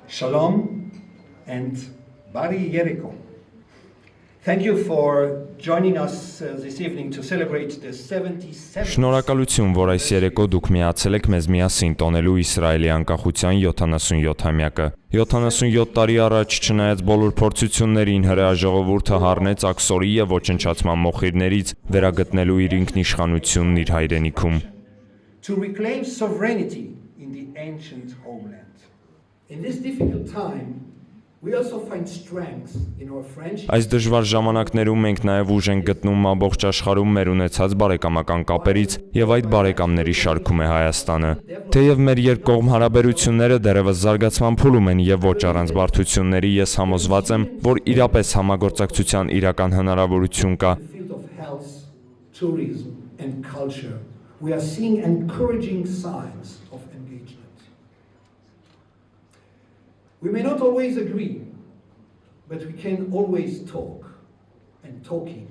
Shalom and Bari Yeriko. Thank you for joining us this evening to celebrate the 77th. Շնորհակալություն, որ այս երեկո դուք միացել եք մեզ միասին տոնելու Իսրայելի անկախության 77-ամյակը։ 77 տարի առաջ, չնայած բոլոր փորձություններին, հրեաժողովուրդը հառնեց աքսորի եւ ոչնչացման մոխիրներից վերագտնելու իր ինքնիշխանությունն իր հայրենիքում։ To reclaim sovereignty in the ancient homeland. In this difficult time, we also find strength in our friendship. Այս դժվար ժամանակներում մենք նաև ուժ ենք գտնում ամբողջ աշխարհում մեր ունեցած բարեկամական կապերից եւ այդ բարեկամների շարքում է Հայաստանը։ Թեև մեր երկկողմ հարաբերությունները դեռևս զարգացման փուլում են եւ ոչ առանց բարդությունների, ես համոզված եմ, որ իրապես համագործակցության իրական հնարավորություն կա։ In the field of health, tourism and culture, we are seeing encouraging signs of engagement. We may not always agree, but we can always talk, and talking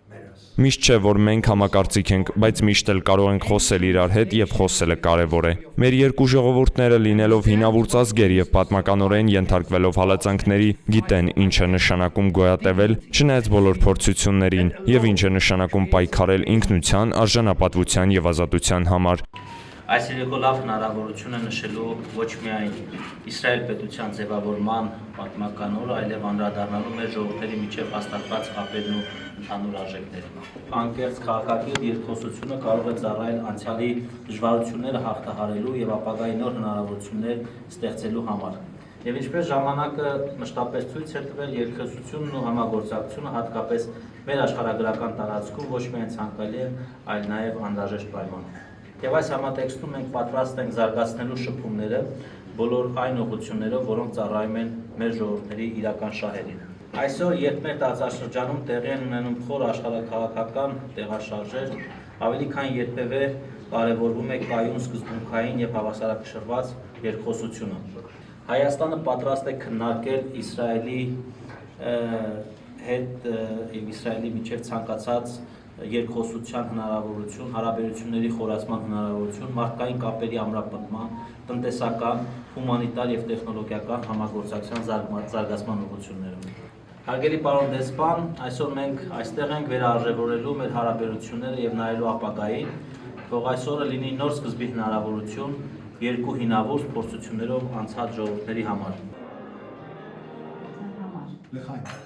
matters. Միշտ չէ, որ մենք համակարծիք ենք, բայց միշտ էլ կարող ենք խոսել իրար հետ եւ խոսելը կարեւոր է։ Մեր երկու ժողովուրդները լինելով հինավուրց ազգեր եւ պատմականորեն ենթարկվելով հալածանքների, գիտեն ինչ է նշանակում գոյատևել, չնայած բոլոր փորձություններին, եւ ինչ է նշանակում պայքարել ինքնության, արժանապատվության եւ ազատության համար։ Այս երեկո լավ հնարավորություն է նշելու ոչ միայն Իսրայել պետության ձևավորման պատմական օրը, այլև անդրադառնալու մեր ժողովրդերի միջև հաստատված կապերն ու ընդհանուր արժեքներին։ Անկեղծ քաղաքակիրթ երկխոսությունը կարող է ծառայել անցյալի դժվարությունները հաղթահարելու եւ ապագայի նոր հնարավորություններ ստեղծելու համար։ Եվ ինչպես ժամանակը մշտապես ցույց է տվել, երկխոսությունն ու համագործակցությունը հատկապես մեր աշխարհագրական տարածքում ոչ միայն ցանկալի է, այլ նաեւ անհրաժեշտ պայման։ Եվ այս համատեքստում մենք պատրաստ ենք զարգացնելու շփումները բոլոր այն ուղղություններով, որոնք ծառայում են մեր ժողովրդների իրական շահերին։ Այսօր, երբ մեր տարածաշրջանում տեղի են ունենում խոր աշխարհաքաղաքական տեղաշարժեր, ավելի քան երբևէ կարևորվում է կայուն սկզբունքային եւ հավասարակշռված երկխոսությունը։ Հայաստանը պատրաստ է քննարկել Իսրայելի հետ եւ Իսրայելի միջև ցանկացած երկխոսության հնարավորություն, հարաբերությունների խորացման հնարավորություն, մարդկային կապերի ամրապնդման, տնտեսական, հումանիտար եւ տեխնոլոգիական համագործակցության զարգացման ուղղություններով։ Հարգելի պարոն դեսպան, այսօր մենք այստեղ ենք վերարժևորելու մեր հարաբերությունները եւ նայելու ապագային, թող այսօրը լինի նոր սկզբի հնարավորություն երկու հինավուրց փորձություններով անցած ժողովուրդների համար։ Perfect.